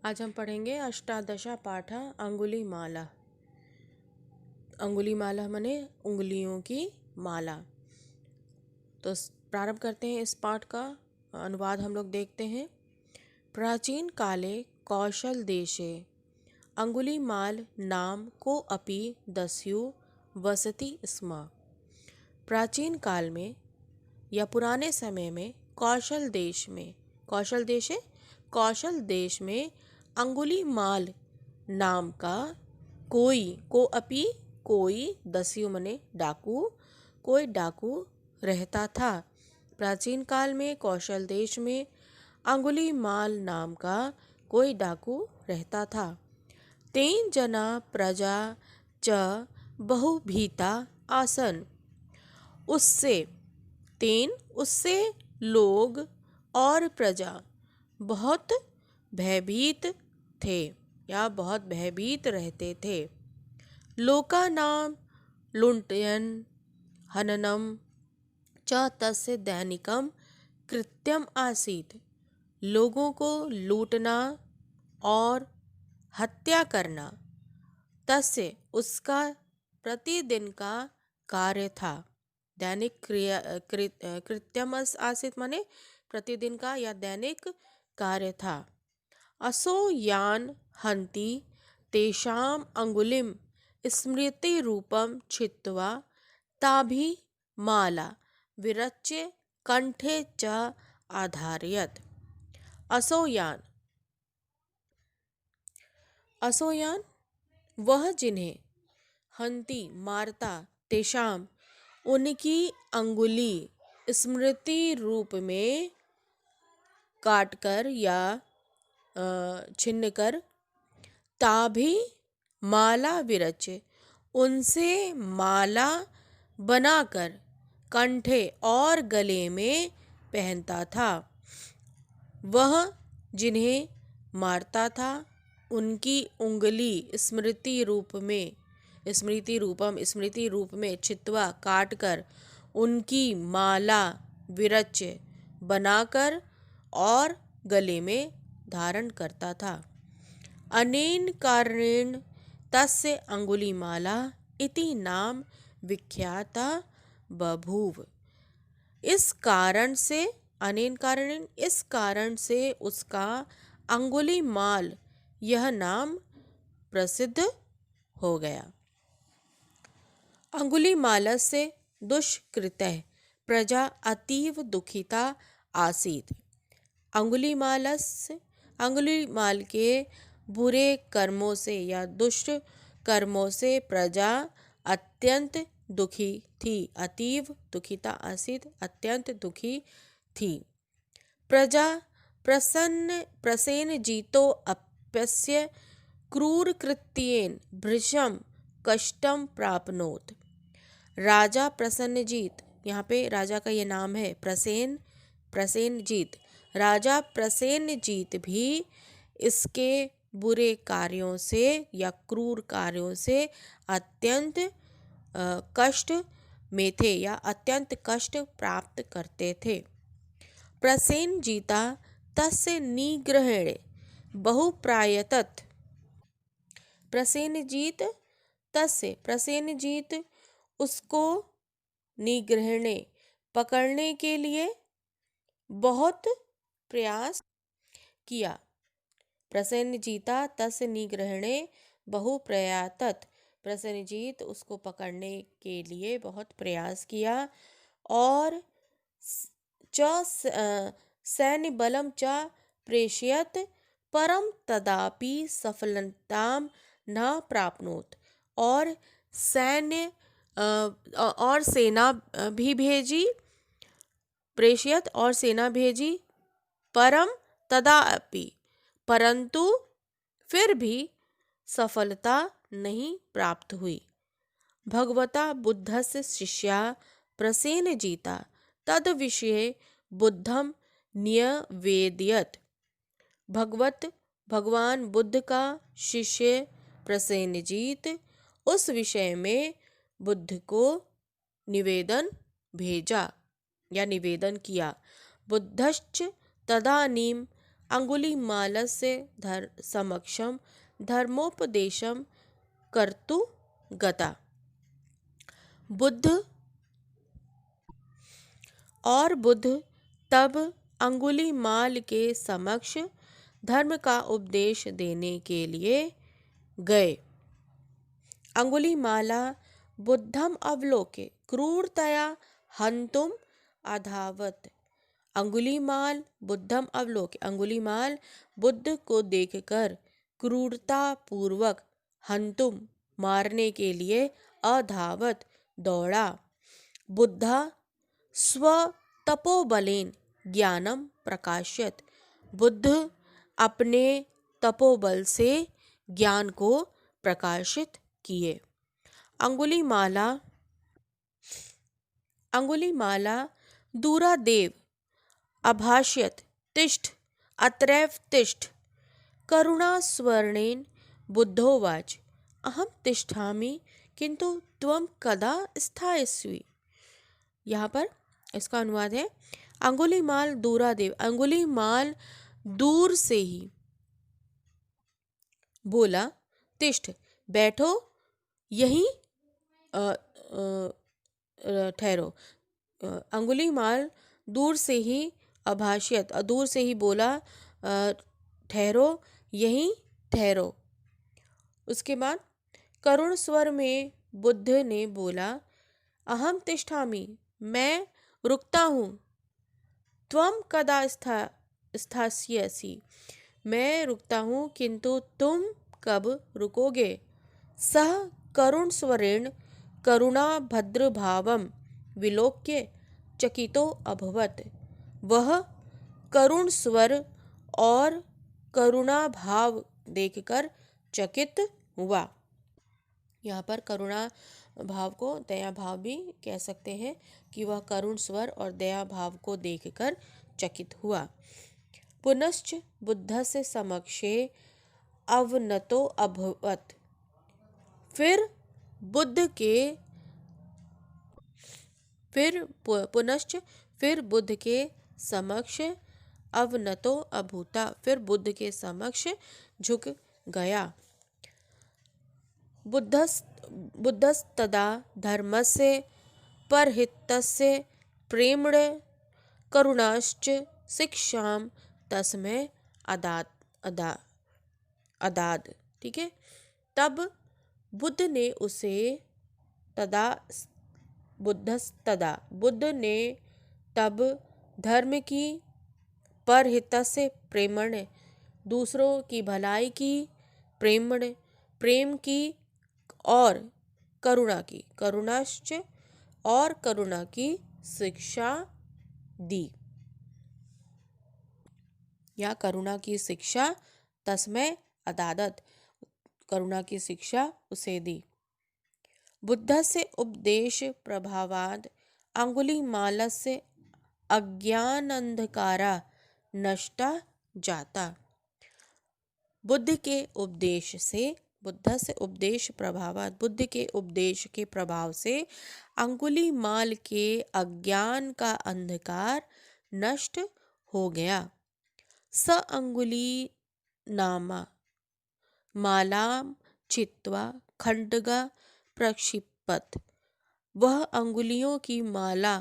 आज हम पढ़ेंगे अष्टादशा पाठ अंगुलीमाला। अंगुलीमाला माने उंगलियों की माला। तो प्रारंभ करते हैं इस पाठ का अनुवाद हम लोग देखते हैं। प्राचीन काले कौशल देशे अंगुलीमाल नाम को अपि दस्यु वसति स्म। प्राचीन काल में या पुराने समय में कौशल देश में अंगुलीमाल नाम का कोई दस्यु मने डाकू कोई डाकू रहता था। प्राचीन काल में कौशल देश में अंगुलीमाल नाम का कोई डाकू रहता था। तेन जना प्रजा च बहुभीता आसन। उससे लोग और प्रजा बहुत भयभीत थे या बहुत भयभीत रहते थे। लोका नाम लुण्ठयन् हननम च तस्य दैनिकम कृत्यम आसीत्। लोगों को लूटना और हत्या करना तस्य उसका प्रतिदिन का कार्य था। दैनिक कृत्यम आसीत् माने प्रतिदिन का या दैनिक कार्य था। असो यान हन्ति तेषाम अंगुलिम स्मृति रूपम छित्त्वा ताभि माला विरच्य कंठे च आधारयत्। असोयान वह जिन्हें हन्ति मारता तेषाम उनकी अंगुली स्मृति रूप में काटकर या छिन्नकर ताभी माला विरचे उनसे माला बनाकर कंठे और गले में पहनता था। वह जिन्हें मारता था उनकी उंगली स्मृति रूप में छित्वा काटकर उनकी माला विरच बनाकर और गले में धारण करता था। अनेन कारणेन तस्य अंगुलीमाला इति नाम विख्याता बभूव। इस कारण से उसका अंगुलीमाल यह नाम प्रसिद्ध हो गया। अंगुलीमालस्य दुष्कृतः प्रजा अतीव दुखिता आसीत्। अंगुलीमाल के बुरे कर्मों से या दुष्ट कर्मों से प्रजा अत्यंत दुखी थी। अतीव दुखिता आसीत् अत्यंत दुखी थी। प्रजा प्रसेनजीतो अप्यस्य क्रूरकृत्येन भृशं कष्टं प्राप्नोत्। राजा प्रसन्नजीत, यहाँ पे राजा का ये नाम है प्रसेनजीत। राजा प्रसेनजीत भी इसके बुरे कार्यों से या क्रूर कार्यों से अत्यंत कष्ट में थे या अत्यंत कष्ट प्राप्त करते थे। प्रसेनजीता तस्य निग्रहेण बहुप्रायतत। प्रसेनजीत उसको निग्रहणे पकड़ने के लिए बहुत प्रयास किया। प्रसेनजीता तस्य निग्रहणे बहुप्रयातत। प्रसेनजीत उसको पकड़ने के लिए बहुत प्रयास किया और सैन्य बलम च प्रेषयत परम तदापि सफलताम न प्राप्नोत। और सेना भी भेजी प्रेषयत और सेना भेजी परम तदापि परंतु फिर भी सफलता नहीं प्राप्त हुई। भगवता बुद्धस्य शिष्या प्रसेनजीता तद विषये बुद्धम न्यवेदयत्। भगवान बुद्ध का शिष्य प्रसेनजीत उस विषय में बुद्ध को निवेदन भेजा या निवेदन किया। बुद्धश्च तदानीम अंगुलीमालस्य समक्षम धर्मोपदेशम कर्तु गता। बुद्ध तब अंगुलीमाल के समक्ष धर्म का उपदेश देने के लिए गए। अंगुलीमाला बुद्धम अवलोके क्रूरतया हंतुम अधावत। अंगुलीमाल बुद्धम अवलोके, अंगुलीमाल बुद्ध को देखकर क्रूरता पूर्वक हंतुम मारने के लिए अधावत दौड़ा। बुद्धा स्व तपोबलेन ज्ञानम प्रकाशयत। बुद्ध अपने तपोबल से ज्ञान को प्रकाशित किए। अंगुलीमाला दूरादेव अभाष्यत तिष्ठ अत्रैव तिष्ठ करुणास्वर्णेन बुद्धोवाच अहम तिष्ठामि किंतु त्वं कदा स्थास्यसि। यहाँ पर इसका अनुवाद है, अंगुलीमाल दूरादेव, अंगुलीमाल दूर से ही बोला, तिष्ठ बैठो, यहीं ठहरो। अंगुलीमाल दूर से ही अभाष्यत, दूर से ही बोला, ठहरो, यहीं ठहरो। उसके बाद करुण स्वर में बुद्ध ने बोला, अहम तिष्ठामि, मैं रुकता हूँ, त्वं कदा स्थास्यसि, मैं रुकता हूँ किंतु तुम कब रुकोगे। सह करुण स्वरेण करुणा भद्रभावम विलोक्य चकितो अभवत। वह करुण स्वर और करुणा भाव देखकर चकित हुआ। यहाँ पर करुणा भाव को दया भाव भी कह सकते हैं कि वह करुण स्वर और दया भाव को देखकर चकित हुआ। पुनश्च बुद्धस्य समक्षे अवनतो अभवत। फिर बुद्ध के समक्ष अवनतो अभूता, फिर बुद्ध के समक्ष झुक गया। बुद्धस्तदा धर्मस्य परहितस्य प्रेम्ण करुणाश्च शिक्षां तस्मै अदाद। ठीक है, तब बुद्ध ने उसे बुद्ध ने तब धर्म की, परहितस्य प्रेमण दूसरों की भलाई की, प्रेम की और करुणाश्च और करुणा की शिक्षा दी, या करुणा की शिक्षा तस्मै अदादत, करुणा की शिक्षा उसे दी। बुद्धस्य उपदेश प्रभावाद अंगुलीमालस्य अज्ञानांधकारा नष्टा जाता। बुद्ध से उपदेश प्रभावात, बुद्ध के उपदेश के प्रभाव से अंगुलीमाल के अज्ञान का अंधकार नष्ट हो गया। स अंगुली नामा मालाम चित्वा खंडगा प्रक्षिपत। वह अंगुलियों की माला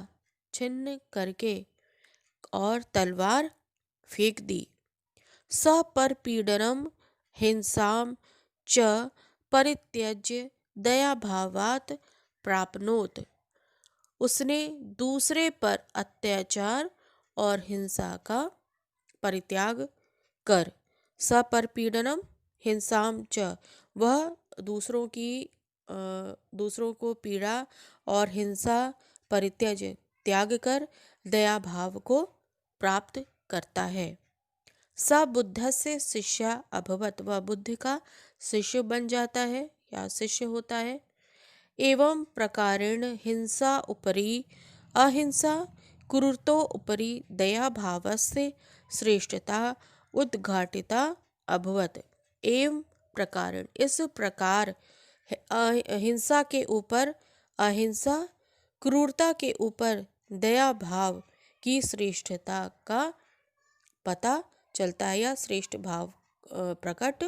छिन्न करके और तलवार फेंक दी। स परपीडनम हिंसाम च परित्यज्य दयाभावात प्राप्नोत। उसने दूसरे पर अत्याचार और हिंसा का परित्याग कर, सपरपीडनम हिंसाम च, वह दूसरों को पीड़ा और हिंसा परित्यज त्याग कर दया भाव को प्राप्त करता है। स बुद्ध से शिष्य अभवत, वह बुद्ध का शिष्य बन जाता है या शिष्य होता है। एवं प्रकारेण हिंसा उपरि अहिंसा क्रूरतो उपरि दया भावस्य श्रेष्ठता उद्घाटिता अभवत। एवं प्रकारेण, इस प्रकार हिंसा के ऊपर अहिंसा, क्रूरता के ऊपर दया भाव की श्रेष्ठता का पता चलता है या श्रेष्ठ भाव प्रकट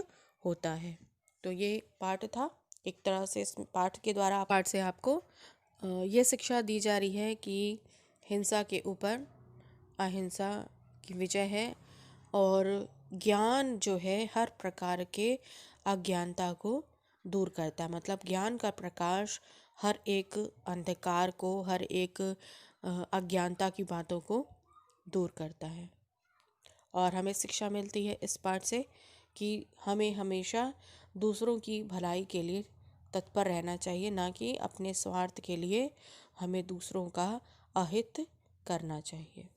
होता है। तो ये पाठ था। एक तरह से इस पाठ के द्वारा पाठ से आपको ये शिक्षा दी जा रही है कि हिंसा के ऊपर अहिंसा की विजय है और ज्ञान जो है हर प्रकार के अज्ञानता को दूर करता है। मतलब ज्ञान का प्रकाश हर एक अंधकार को, हर एक अज्ञानता की बातों को दूर करता है। और हमें शिक्षा मिलती है इस पाठ से कि हमें हमेशा दूसरों की भलाई के लिए तत्पर रहना चाहिए, ना कि अपने स्वार्थ के लिए हमें दूसरों का अहित करना चाहिए।